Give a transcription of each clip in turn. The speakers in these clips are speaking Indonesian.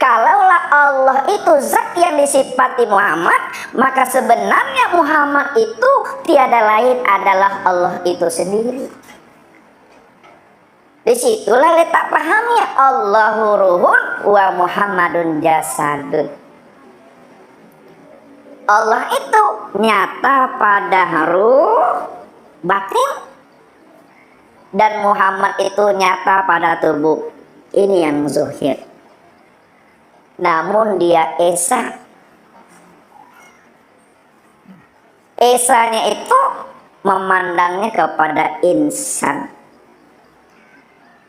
Kalaulah Allah itu zat yang disifati Muhammad, maka sebenarnya Muhammad itu tiada lain adalah Allah itu sendiri. Disitulah letak pahamnya, Allahu ruhun wa Muhammadun jasadun. Allah itu nyata pada ruh batin, dan Muhammad itu nyata pada tubuh. Ini yang zuhir. Namun dia esa. Esanya itu memandangnya kepada insan.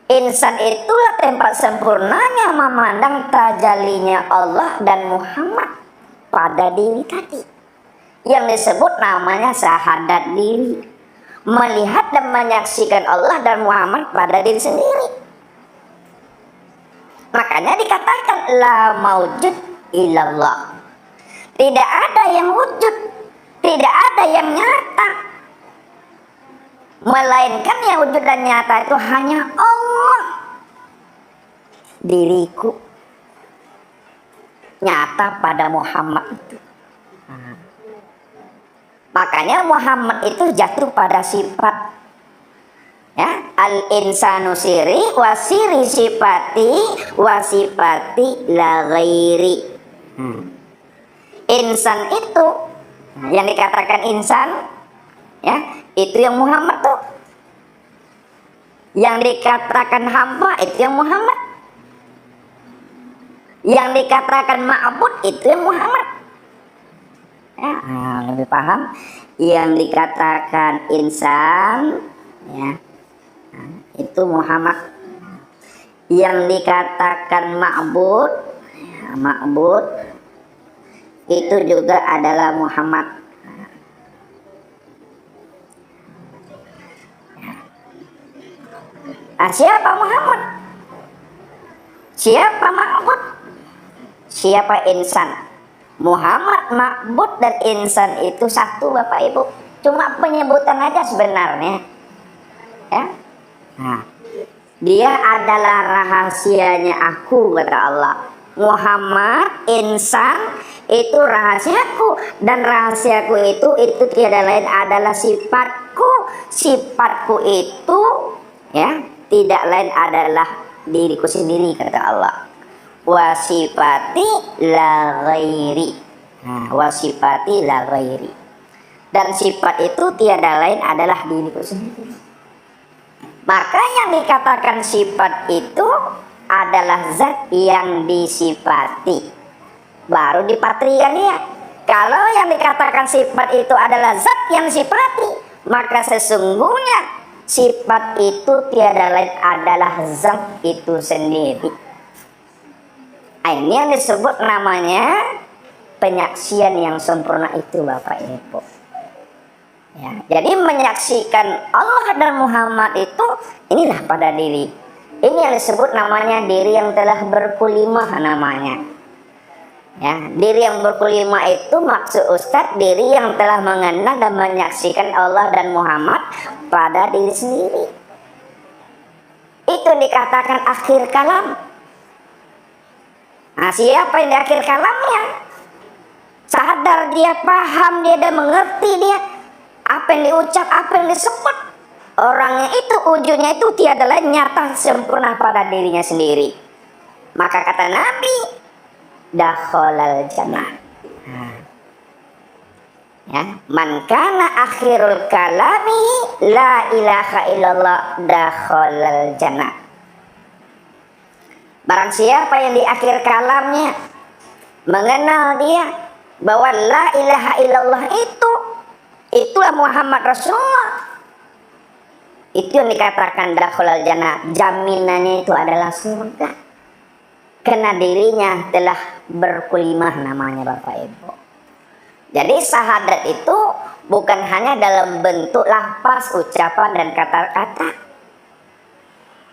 Insan itulah tempat sempurnanya memandang tajalinya Allah dan Muhammad pada diri tadi, yang disebut namanya syahadat diri, melihat dan menyaksikan Allah dan Muhammad pada diri sendiri. Makanya dikatakan la maujud illallah, tidak ada yang wujud, tidak ada yang nyata, melainkan yang wujud dan nyata itu hanya Allah. Diriku nyata pada Muhammad itu. Makanya Muhammad itu jatuh pada sifat, ya, al-insanu siri wasiri sifati la ghairi. Insan itu yang dikatakan insan, ya, itu yang Muhammad tuh. Yang dikatakan hamba itu yang Muhammad. Yang dikatakan ma'bud itu yang Muhammad. Ya, lebih paham. Yang dikatakan insan, ya, itu Muhammad. Yang dikatakan ma'bud, ya, ma'bud itu juga adalah Muhammad. Nah, siapa Muhammad? Siapa ma'bud? Siapa insan? Muhammad, ma'bud dan insan itu satu, Bapak Ibu. Cuma penyebutan aja sebenarnya, ya. Nah, dia adalah rahasianya aku, kata Allah. Muhammad, insan, itu rahasiaku, dan rahasiaku itu tiada lain adalah sifatku. Sifatku itu, ya, tidak lain adalah diriku sendiri, kata Allah. Wasifati la ghairi. Nah, wasifati la ghairi. Dan sifat itu tiada lain adalah diriku sendiri. Maka yang dikatakan sifat itu adalah zat yang disifati. Baru dipatrikan ya. Kalau yang dikatakan sifat itu adalah zat yang disifati, maka sesungguhnya sifat itu tiada lain adalah zat itu sendiri. Ini yang disebut namanya penyaksian yang sempurna itu, Bapak Ibu. Ya, jadi menyaksikan Allah dan Muhammad itu inilah pada diri. Ini yang disebut namanya diri yang telah berkulimah namanya. Ya, diri yang berkulimah itu maksud Ustadz diri yang telah mengenal dan menyaksikan Allah dan Muhammad pada diri sendiri. Itu dikatakan akhir kalam. Nah, siapa yang di akhir kalamnya? Sadar dia, paham dia, dan mengerti dia apa yang diucap, apa yang disebut. Orangnya itu wujudnya itu tiada lain nyata sempurna pada dirinya sendiri. Maka kata Nabi, dakhalal jannah. Ya, man kana akhirul kalami la ilaha illallah dakhalal jannah. Barang siapa yang di akhir kalamnya mengenal dia bahwa la ilaha illallah itulah Muhammad Rasulullah, itu yang dikatakan dakhalal jannah, jaminannya itu adalah surga. Karena dirinya telah berkulimah namanya, Bapak Ibu. Jadi syahadat itu bukan hanya dalam bentuk lafaz, ucapan dan kata-kata.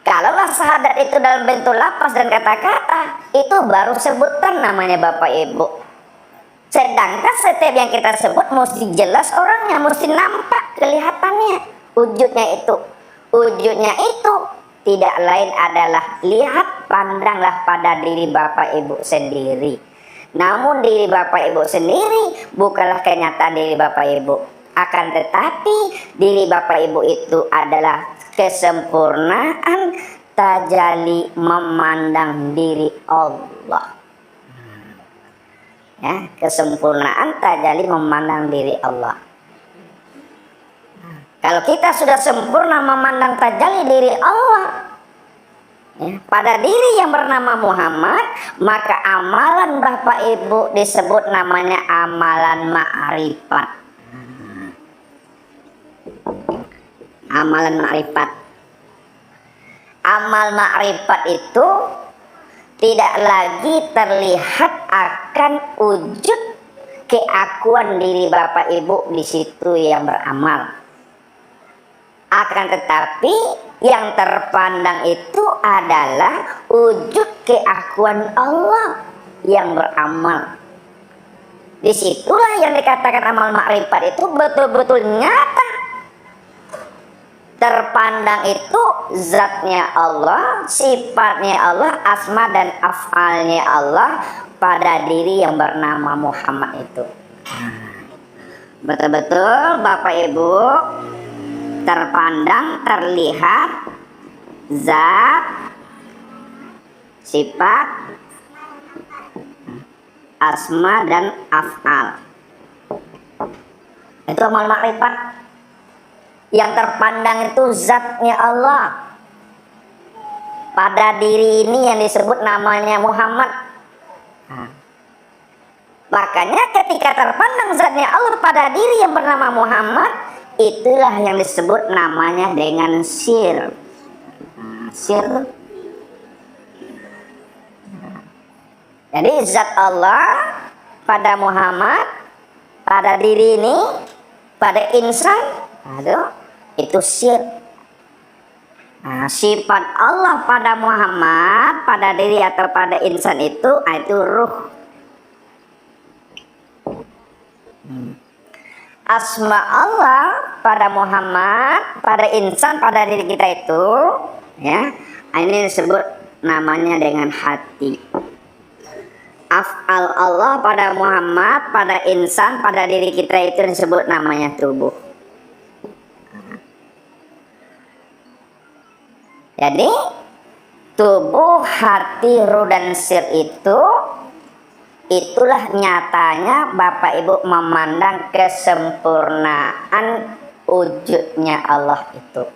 Kalaulah syahadat itu dalam bentuk lafaz dan kata-kata, itu baru sebutan namanya, Bapak Ibu. Sedangkan setiap yang kita sebut mesti jelas orangnya, mesti nampak kelihatannya. Wujudnya itu tidak lain adalah lihat, pandanglah pada diri Bapak Ibu sendiri. Namun diri Bapak Ibu sendiri bukanlah kenyataan diri Bapak Ibu. Akan tetapi diri Bapak Ibu itu adalah kesempurnaan tajalli memandang diri Allah. Ya, kesempurnaan tajalli memandang diri Allah. Kalau kita sudah sempurna memandang tajalli diri Allah, ya, pada diri yang bernama Muhammad, maka amalan Bapak Ibu disebut namanya amalan ma'rifat. Amalan ma'rifat. Amal ma'rifat itu tidak lagi terlihat akan wujud keakuan diri Bapak Ibu di situ yang beramal. Akan tetapi yang terpandang itu adalah wujud keakuan Allah yang beramal. Disitulah yang dikatakan amal makrifat itu betul-betul nyata. Terpandang itu zatnya Allah, sifatnya Allah, asma dan af'alnya Allah pada diri yang bernama Muhammad itu. Betul-betul Bapak Ibu terpandang, terlihat zat, sifat, asma dan af'al. Itu amal makrifat. Yang terpandang itu zatnya Allah. Pada diri ini yang disebut namanya Muhammad. Makanya ketika terpandang zatnya Allah pada diri yang bernama Muhammad, itulah yang disebut namanya dengan sir. Sir. Jadi zat Allah pada Muhammad, pada diri ini, pada insan, itu sir. Sifat Allah pada Muhammad, pada diri atau pada insan itu ruh. Asma Allah pada Muhammad, pada insan, pada diri kita itu, ya, ini disebut namanya dengan hati. Af'al Allah pada Muhammad, pada insan, pada diri kita itu disebut namanya tubuh. Jadi tubuh, hati, ruh dan sir itu, itulah nyatanya Bapak Ibu memandang kesempurnaan wujudnya Allah itu.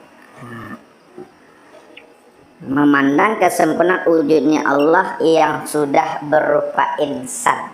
Memandang kesempurnaan wujudnya Allah yang sudah berupa insan.